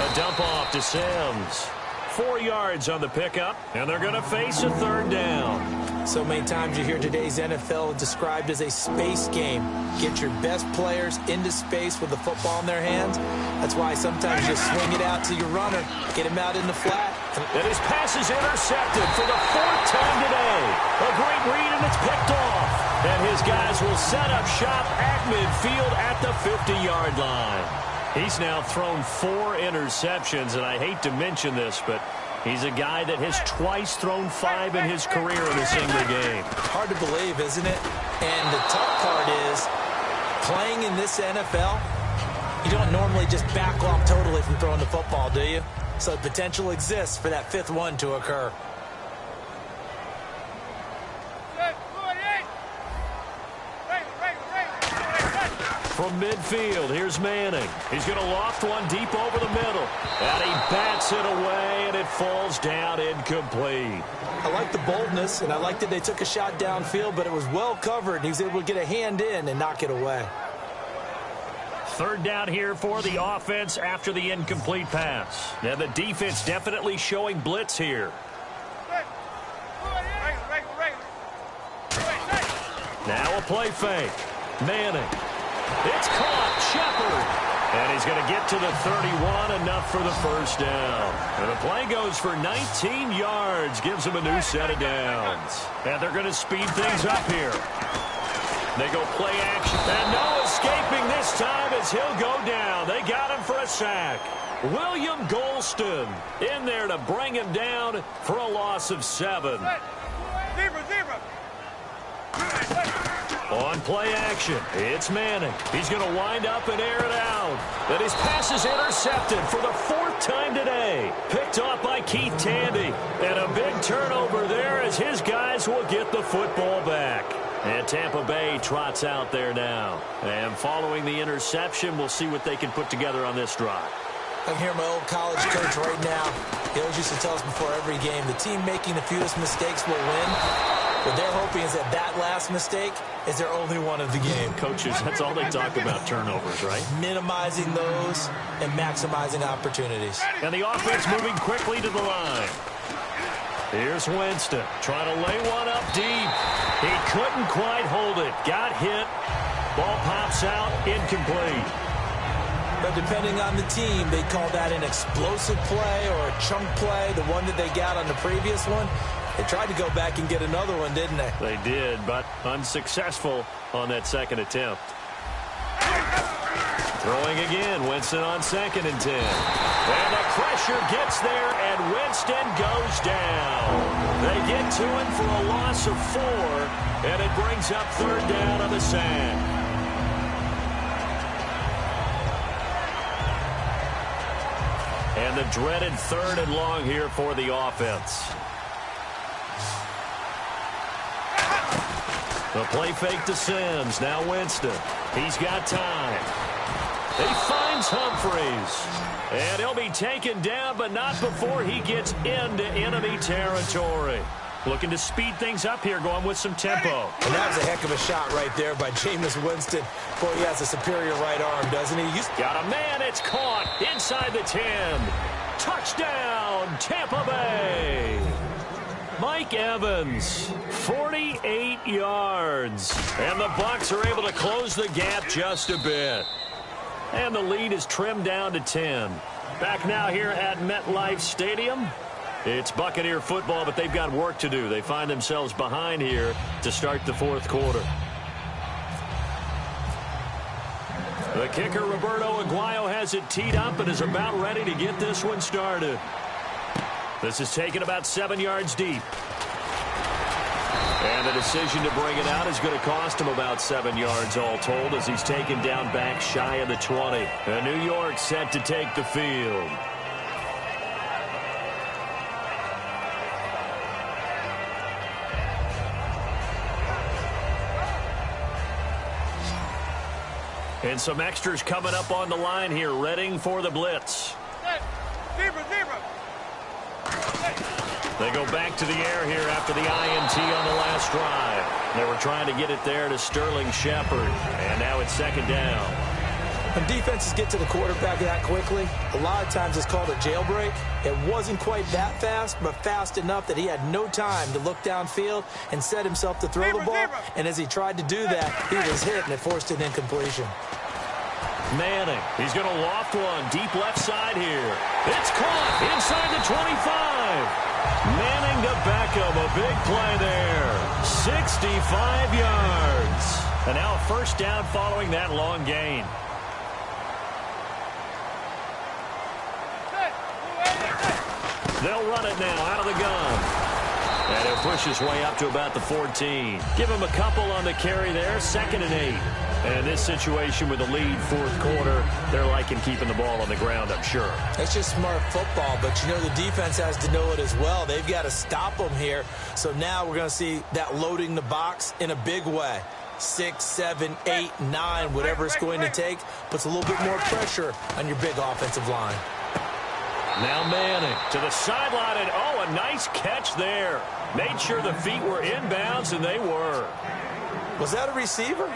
A dump off to Sims. 4 yards on the pickup, and they're going to face a 3rd down. So many times you hear today's NFL described as a space game. Get your best players into space with the football in their hands. That's why sometimes you swing it out to your runner, get him out in the flat. And his pass is intercepted for the 4th time today. A great read, and it's picked off. And his guys will set up shop at midfield at the 50-yard line. He's now thrown 4 interceptions, and I hate to mention this, but he's a guy that has twice thrown 5 in his career in a single game. Hard to believe, isn't it? And the tough part is, playing in this NFL, you don't normally just back off totally from throwing the football, do you? So the potential exists for that 5th one to occur. From midfield, here's Manning. He's going to loft one deep over the middle. And he bats it away, and it falls down incomplete. I like the boldness, and I like that they took a shot downfield, but it was well covered. He was able to get a hand in and knock it away. 3rd down here for the offense after the incomplete pass. Now the defense definitely showing blitz here. Now a play fake. Manning. It's caught. Shepard. And he's going to get to the 31, enough for the 1st down. And the play goes for 19 yards, gives him a new set of downs. And they're going to speed things up here. They go play action. And no escaping this time as he'll go down. They got him for a sack. William Golston in there to bring him down for a loss of 7. On play action, it's Manning. He's going to wind up and air it out. But his pass is intercepted for the 4th time today. Picked off by Keith Tandy. And a big turnover there as his guys will get the football back. And Tampa Bay trots out there now. And following the interception, we'll see what they can put together on this drive. I can hear my old college coach right now. He always used to tell us before every game, the team making the fewest mistakes will win. What they're hoping is that last mistake is their only one of the game. Coaches, that's all they talk about, turnovers, right? Minimizing those and maximizing opportunities. And the offense moving quickly to the line. Here's Winston trying to lay one up deep. He couldn't quite hold it. Got hit. Ball pops out, incomplete. But depending on the team, they call that an explosive play or a chunk play, the one that they got on the previous one. They tried to go back and get another one, didn't they? They did, but unsuccessful on that 2nd attempt. Throwing again, Winston on 2nd and 10. And the pressure gets there, and Winston goes down. They get to him for a loss of 4, and it brings up 3rd down on the sack. And the dreaded 3rd and long here for the offense. The play fake to Sims. Now Winston. He's got time. He finds Humphreys. And he'll be taken down, but not before he gets into enemy territory. Looking to speed things up here, going with some tempo. And that was a heck of a shot right there by Jameis Winston. Boy, he has a superior right arm, doesn't he? Got a man. It's caught inside the 10. Touchdown, Tampa Bay. Mike Evans, 48 yards. And the Bucs are able to close the gap just a bit. And the lead is trimmed down to 10. Back now here at MetLife Stadium. It's Buccaneer football, but they've got work to do. They find themselves behind here to start the fourth quarter. The kicker, Roberto Aguayo, has it teed up and is about ready to get this one started. This is taken about 7 yards deep. And the decision to bring it out is going to cost him about 7 yards all told as he's taken down back shy of the 20. And New York set to take the field. And some extras coming up on the line here, readying for the blitz. They go back to the air here after the INT on the last drive. They were trying to get it there to Sterling Shepard, and now it's second down. When defenses get to the quarterback that quickly, a lot of times it's called a jailbreak. It wasn't quite that fast, but fast enough that he had no time to look downfield and set himself to throw the ball. And as he tried to do that, he was hit, and it forced an incompletion. Manning, he's going to loft one deep left side here. It's caught inside the 25. Manning to Beckham, a big play there. 65 yards. And now a first down following that long gain. They'll run it now out of the gun. And he'll push his way up to about the 14. Give him a couple on the carry there. 2nd and 8. And this situation with the lead fourth quarter, they're liking keeping the ball on the ground, I'm sure. It's just smart football, but you know the defense has to know it as well. They've got to stop them here. So now we're going to see that loading the box in a big way. 6, 7, 8, 9, whatever it's going to take, puts a little bit more pressure on your big offensive line. Now Manning to the sideline, and oh, a nice catch there. Made sure the feet were inbounds, and they were. Was that a receiver?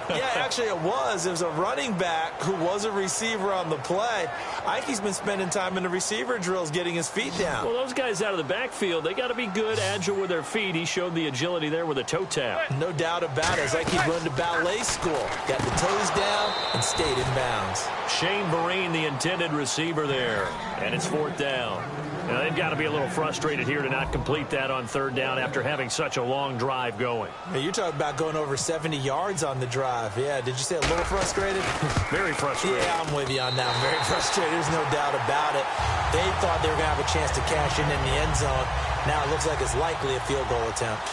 Yeah, actually it was. It was a running back who was a receiver on the play. Ike's been spending time in the receiver drills getting his feet down. Well, those guys out of the backfield, they got to be good, agile with their feet. He showed the agility there with a toe tap. No doubt about it. It's like he's run to ballet school. Got the toes down and stayed in bounds. Shane Vereen, the intended receiver there. And it's 4th down. Now, they've got to be a little frustrated here to not complete that on 3rd down after having such a long drive going. Hey, you're talking about going over 70 yards on the drive. Yeah, did you say a little frustrated? Very frustrated. Yeah, I'm with you on that. I'm very frustrated. There's no doubt about it. They thought they were going to have a chance to cash in the end zone. Now it looks like it's likely a field goal attempt.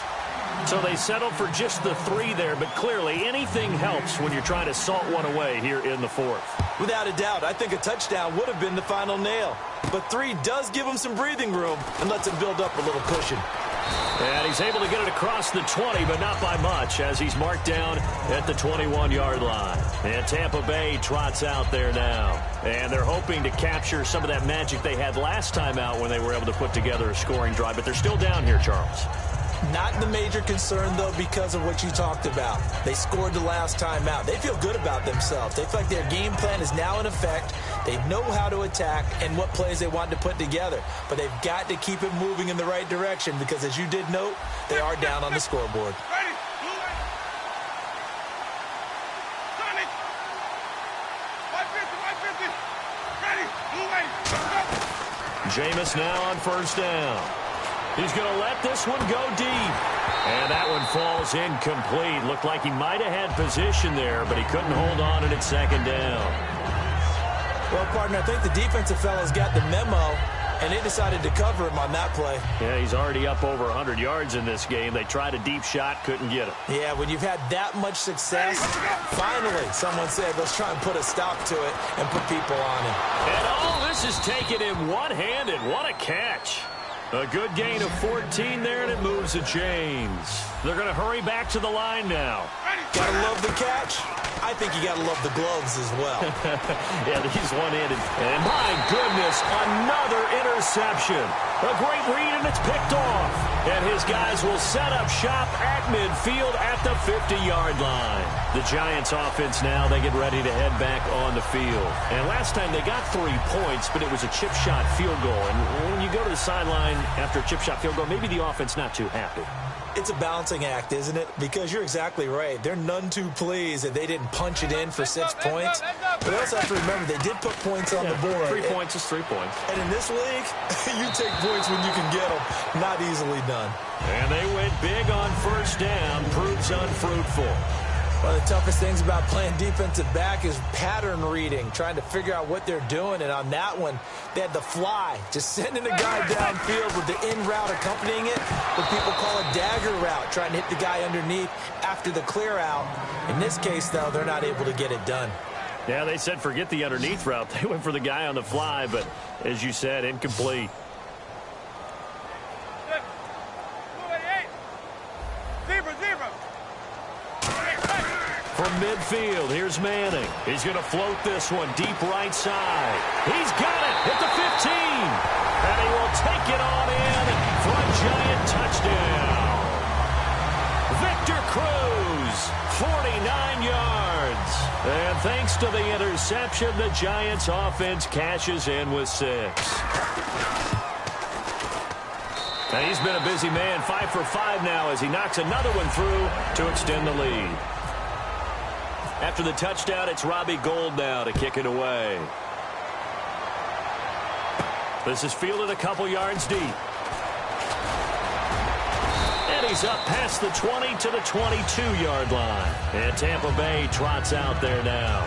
So they settled for just the 3 there, but clearly anything helps when you're trying to salt one away here in the 4th. Without a doubt, I think a touchdown would have been the final nail. But 3 does give him some breathing room and lets him build up a little cushion. And he's able to get it across the 20, but not by much, as he's marked down at the 21-yard line. And Tampa Bay trots out there now. And they're hoping to capture some of that magic they had last time out when they were able to put together a scoring drive. But they're still down here, Charles. Not the major concern, though, because of what you talked about. They scored the last time out. They feel good about themselves. They feel like their game plan is now in effect. They know how to attack and what plays they want to put together. But they've got to keep it moving in the right direction because, as you did note, they are down on the scoreboard. Jameis now on 1st down. He's going to let this one go deep. And that one falls incomplete. Looked like he might have had position there, but he couldn't hold on, and it's 2nd down. Well, partner, I think the defensive fellas got the memo, and they decided to cover him on that play. Yeah, he's already up over 100 yards in this game. They tried a deep shot, couldn't get it. Yeah, when you've had that much success, finally someone said, let's try and put a stop to it and put people on him. And all this is taken in one-handed. What a catch. A good gain of 14 there, and it moves the chains. They're going to hurry back to the line now. Gotta love the catch. I think you gotta love the gloves as well. Yeah, he's one-handed. And my goodness, another interception. A great read, and it's picked off. And his guys will set up shop at midfield at the 50-yard line. The Giants offense now, they get ready to head back on the field. And last time they got 3 points, but it was a chip shot field goal. And when you go to the sideline after a chip shot field goal, maybe the offense not too happy. It's a balancing act, isn't it? Because you're exactly right. They're none too pleased that they didn't punch it in for 6 points. But they also have to remember they did put points on the board. 3 points is 3 points. And in this league, you take points when you can get them. Not easily done. And they went big on first down. Proves unfruitful. One of the toughest things about playing defensive back is pattern reading, trying to figure out what they're doing. And on that one, they had the fly, just sending a guy downfield with the in route accompanying it, what people call a dagger route, trying to hit the guy underneath after the clear out. In this case, though, they're not able to get it done. Yeah, they said forget the underneath route. They went for the guy on the fly, but as you said, incomplete. From midfield, here's Manning. He's going to float this one deep right side. He's got it at the 15. And he will take it on in for a Giant touchdown. Victor Cruz, 49 yards. And thanks to the interception, the Giants offense cashes in with 6. And he's been a busy man, 5 for 5 now as he knocks another one through to extend the lead. After the touchdown, it's Robbie Gould now to kick it away. This is fielded a couple yards deep. And he's up past the 20 to the 22-yard line. And Tampa Bay trots out there now.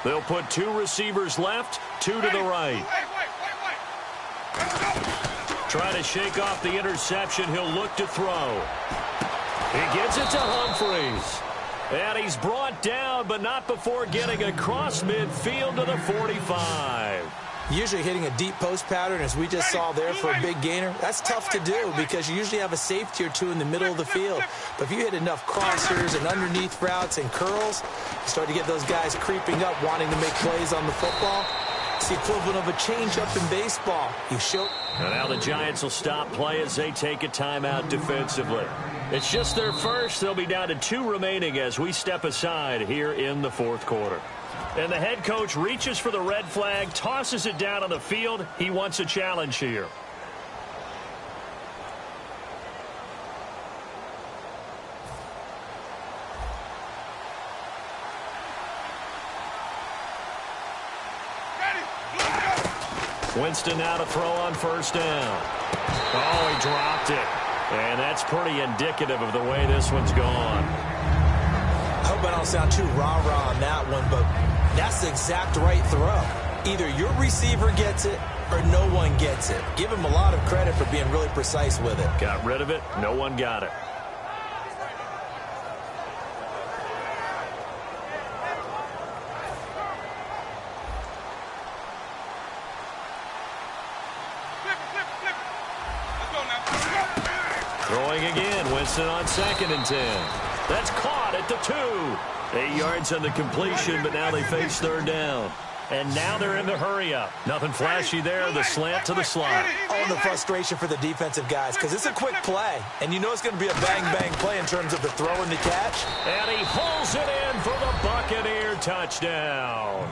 They'll put 2 receivers left, 2 to the right. Try to shake off the interception. He'll look to throw. He gives it to Humphreys. And he's brought down, but not before getting across midfield to the 45. Usually hitting a deep post pattern, as we just saw there for a big gainer, that's tough to do because you usually have a safety or 2 in the middle of the field. But if you hit enough crossers and underneath routes and curls, you start to get those guys creeping up, wanting to make plays on the football. It's the equivalent of a change-up in baseball. You show. And now the Giants will stop play as they take a timeout defensively. It's just their first. They'll be down to 2 remaining as we step aside here in the 4th quarter. And the head coach reaches for the red flag, tosses it down on the field. He wants a challenge here. Winston now to throw on first down. Oh, he dropped it. And that's pretty indicative of the way this one's gone. I hope I don't sound too rah-rah on that one, but that's the exact right throw. Either your receiver gets it or no one gets it. Give him a lot of credit for being really precise with it. Got rid of it. No one got it. Throwing again. Winston on 2nd and 10. That's caught at the 2. 8 yards on the completion, but now they face 3rd down. And now they're in the hurry-up. Nothing flashy there. The slant to the slot. Oh, the frustration for the defensive guys because it's a quick play. And you know it's going to be a bang-bang play in terms of the throw and the catch. And he pulls it in for the Buccaneer touchdown.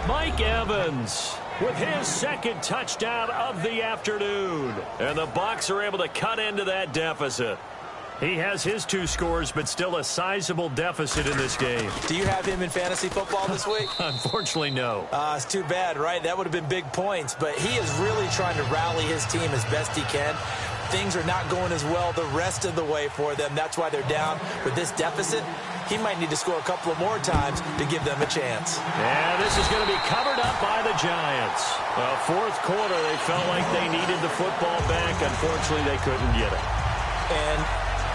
Mike Evans with his 2nd touchdown of the afternoon. And the Bucs are able to cut into that deficit. He has his 2 scores, but still a sizable deficit in this game. Do you have him in fantasy football this week? Unfortunately, no. It's too bad, right? That would have been big points. But he is really trying to rally his team as best he can. Things are not going as well the rest of the way for them. That's why they're down with this deficit. He might need to score a couple of more times to give them a chance. And this is going to be covered up by the Giants. 4th quarter, they felt like they needed the football back. Unfortunately, they couldn't get it. And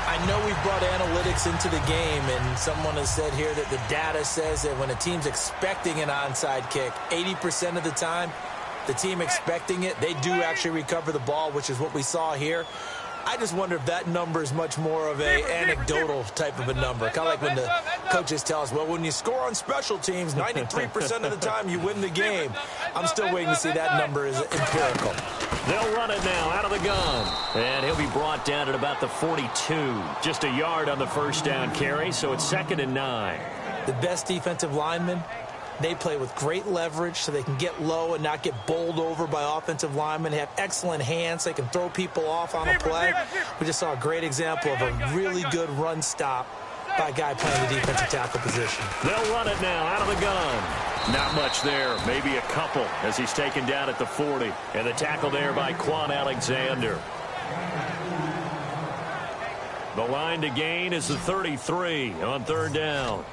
I know we've brought analytics into the game, and someone has said here that the data says that when a team's expecting an onside kick, 80% of the time, the team expecting it, they do actually recover the ball, which is what we saw here. I just wonder if that number is much more of a anecdotal type of a number. Kind of like when the coaches tell us, well, when you score on special teams, 93% of the time you win the game. I'm still waiting to see that number is empirical. They'll run it now out of the gun. And he'll be brought down at about the 42. Just a yard on the first down carry, so it's 2nd and 9. The best defensive linemen, they play with great leverage so they can get low and not get bowled over by offensive linemen. They have excellent hands. They can throw people off on a play. We just saw a great example of a really good run stop by a guy playing the defensive tackle position. They'll run it now out of the gun. Not much there, maybe a couple as he's taken down at the 40. And the tackle there by Quan Alexander. The line to gain is the 33 on 3rd down.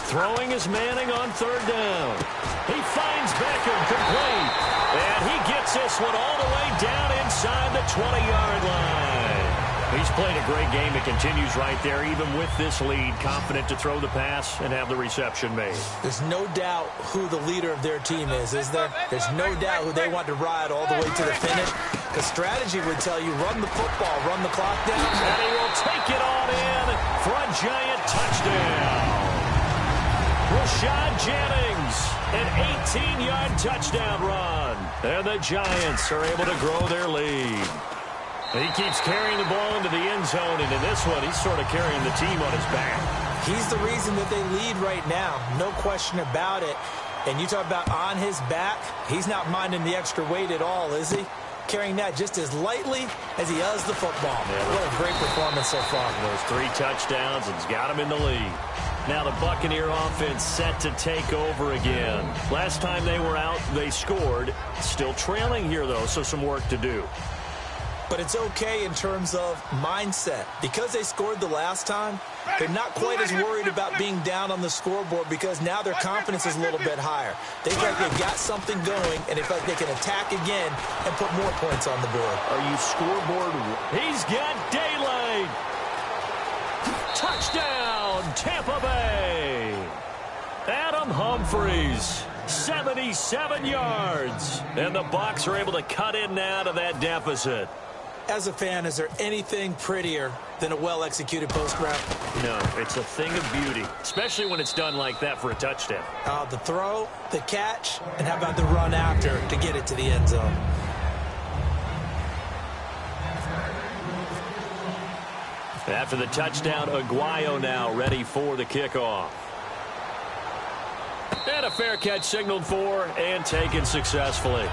Throwing is Manning on 3rd down. He finds Beckham complete. And he gets this one all the way down inside the 20-yard line. He's played a great game. It continues right there, even with this lead. Confident to throw the pass and have the reception made. There's no doubt who the leader of their team is there? There's no doubt who they want to ride all the way to the finish. Because strategy would tell you, run the football, run the clock down. And he will take it on in for a giant touchdown. Rashad Jennings, an 18-yard touchdown run. And the Giants are able to grow their lead. And he keeps carrying the ball into the end zone, and in this one, he's sort of carrying the team on his back. He's the reason that they lead right now, no question about it. And you talk about on his back, he's not minding the extra weight at all, is he? Carrying that just as lightly as he does the football. Yeah, what a great performance so far. Those 3 touchdowns and he's got him in the lead. Now the Buccaneer offense set to take over again. Last time they were out, they scored. Still trailing here, though, so some work to do. But it's okay in terms of mindset. Because they scored the last time, they're not quite as worried about being down on the scoreboard because now their confidence is a little bit higher. They feel like they've got something going, and they feel like they can attack again and put more points on the board. Are you scoreboard? He's got daylight. Touchdown, Tampa Bay. Adam Humphries, 77 yards. And the Bucs are able to cut in now to that deficit. As a fan, is there anything prettier than a well-executed post route? No, it's a thing of beauty, especially when it's done like that for a touchdown. The throw, the catch, and how about the run after to get it to the end zone? After the touchdown, Aguayo now ready for the kickoff. And a fair catch signaled for and taken successfully.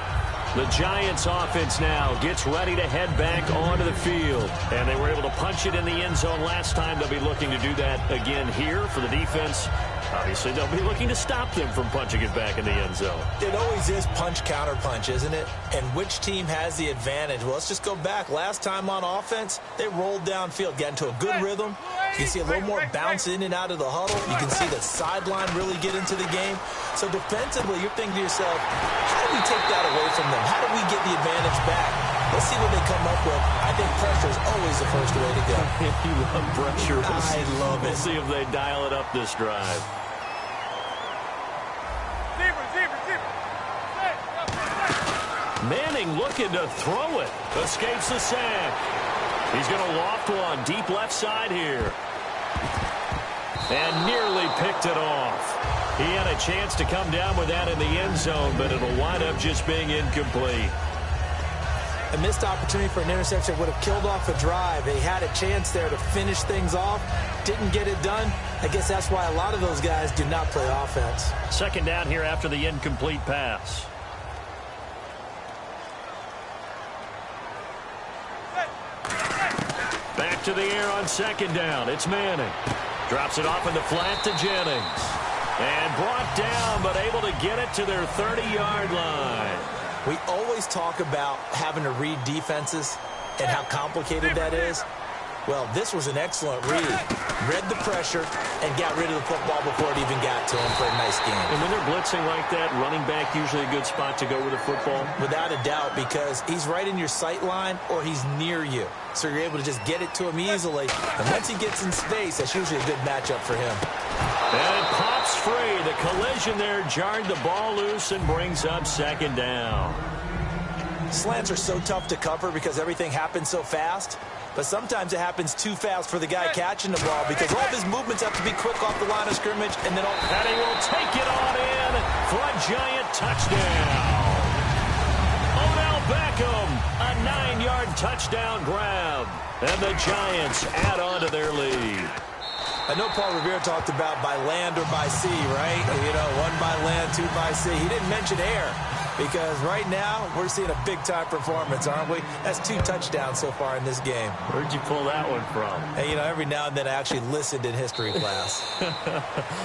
The Giants offense now gets ready to head back onto the field. And they were able to punch it in the end zone last time. They'll be looking to do that again here for the defense. Obviously, they'll be looking to stop them from punching it back in the end zone. It always is punch-counter-punch, isn't it? And which team has the advantage? Well, let's just go back. Last time on offense, they rolled downfield, got into a good rhythm. You can see a little more bounce in and out of the huddle. You can see the sideline really get into the game. So defensively, you're thinking to yourself, how do we take that away from them? How do we get the advantage back? Let's see what they come up with. I think pressure is always the first way to go. You love pressure. I love it. We'll see if they dial it up this drive. Manning looking to throw it. Escapes the sack. He's going to loft one deep left side here. And nearly picked it off. He had a chance to come down with that in the end zone, but it'll wind up just being incomplete. A missed opportunity for an interception would have killed off a drive. They had a chance there to finish things off. Didn't get it done. I guess that's why a lot of those guys do not play offense. 2nd down here after the incomplete pass. Back to the air on 2nd down. It's Manning. Drops it off in the flat to Jennings. And brought down, but able to get it to their 30-yard line. We always talk about having to read defenses and how complicated that is. Well, this was an excellent read. Read the pressure and got rid of the football before it even got to him for a nice game. And when they're blitzing like that, running back usually a good spot to go with the football? Without a doubt, because he's right in your sight line or he's near you. So you're able to just get it to him easily. And once he gets in space, that's usually a good matchup for him. And it pops free. The collision there jarred the ball loose and brings up second down. Slants are so tough to cover because everything happens so fast. But sometimes it happens too fast for the guy catching the ball because all of his movements have to be quick off the line of scrimmage. And then and he will take it on in for a giant touchdown. Odell Beckham, a 9-yard touchdown grab. And the Giants add on to their lead. I know Paul Revere talked about by land or by sea, right? You know, one by land, two by sea. He didn't mention air. Because right now, we're seeing a big-time performance, aren't we? That's 2 touchdowns so far in this game. Where'd you pull that one from? And, you know, every now and then I actually listened in history class.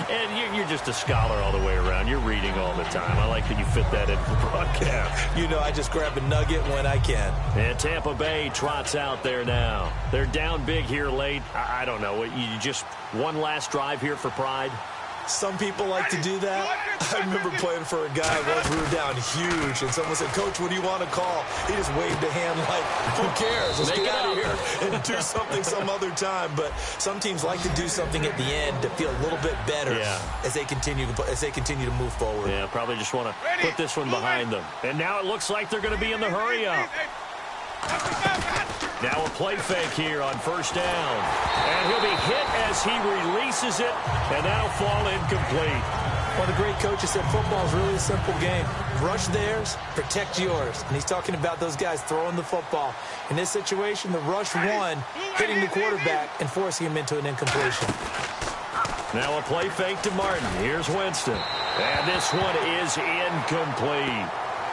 And you're just a scholar all the way around. You're reading all the time. I like that you fit that in for broadcast. You know, I just grab a nugget when I can. And Tampa Bay trots out there now. They're down big here late. I don't know. You just one last drive here for pride? Some people like to do that. I remember playing for a guy once. We were down huge, and someone said, "Coach, what do you want to call?" He just waved a hand like, "Who cares? Let's get out of here and do something some other time." But some teams like to do something at the end to feel a little bit better as they continue to move forward. Yeah, probably just want to put this one behind them. And now it looks like they're going to be in the hurry up. Now a play fake here on first down. And he'll be hit as he releases it, and that'll fall incomplete. Well, the great coach has said football is really a simple game. Rush theirs, protect yours. And he's talking about those guys throwing the football. In this situation, the rush one, hitting the quarterback and forcing him into an incompletion. Now a play fake to Martin. Here's Winston. And this one is incomplete.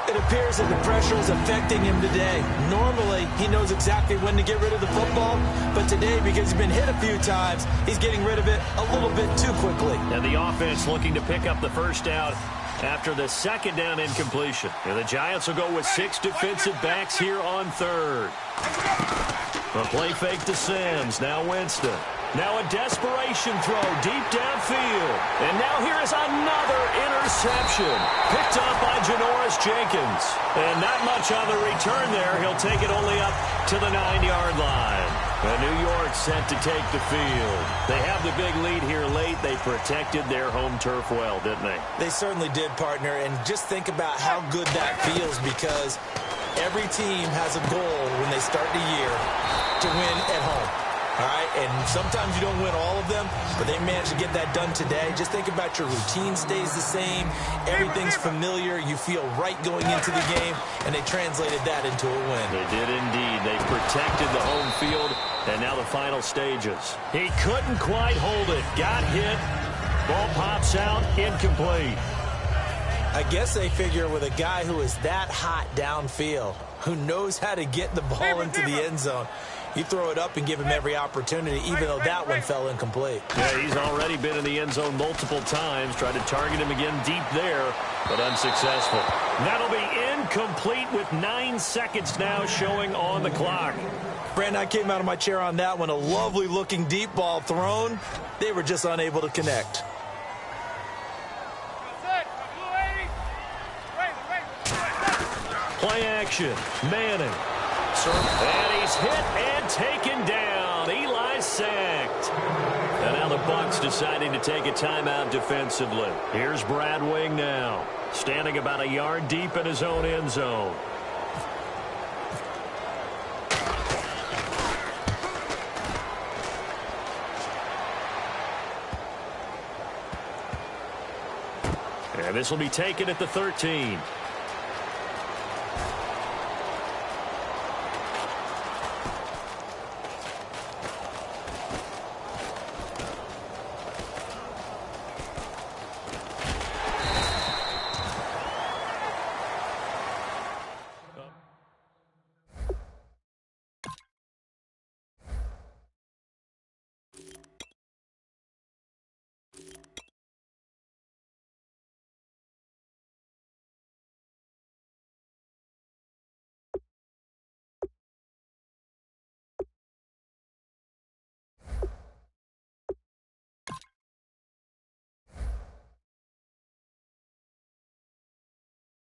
It appears that the pressure is affecting him today. Normally, he knows exactly when to get rid of the football, but today, because he's been hit a few times, he's getting rid of it a little bit too quickly. And the offense looking to pick up the first down after the second down incompletion. And the Giants will go with 6 defensive backs here on third. A play fake to Sims. Now Winston. Now a desperation throw deep downfield. And now here is another interception. Picked up by Janoris Jenkins. And not much on the return there. He'll take it only up to the 9-yard line. And New York set to take the field. They have the big lead here late. They protected their home turf well, didn't they? They certainly did, partner. And just think about how good that feels because every team has a goal when they start the year to win at home. All right, and sometimes you don't win all of them, but they managed to get that done today. Just think about your routine stays the same. Everything's familiar. You feel right going into the game, and they translated that into a win. They did indeed. They protected the home field, and now the final stages. He couldn't quite hold it. Got hit. Ball pops out. Incomplete. I guess they figure with a guy who is that hot downfield, who knows how to get the ball into the end zone, you throw it up and give him every opportunity, even though that one fell incomplete. Yeah, he's already been in the end zone multiple times. Tried to target him again deep there, but unsuccessful. That'll be incomplete with 9 seconds now showing on the clock. Brandon, I came out of my chair on that one. A lovely-looking deep ball thrown. They were just unable to connect. Play action. Manning. And he's hit and taken down. Eli sacked. And now the Bucs deciding to take a timeout defensively. Here's Brad Wing now. Standing about a yard deep in his own end zone. And this will be taken at the 13.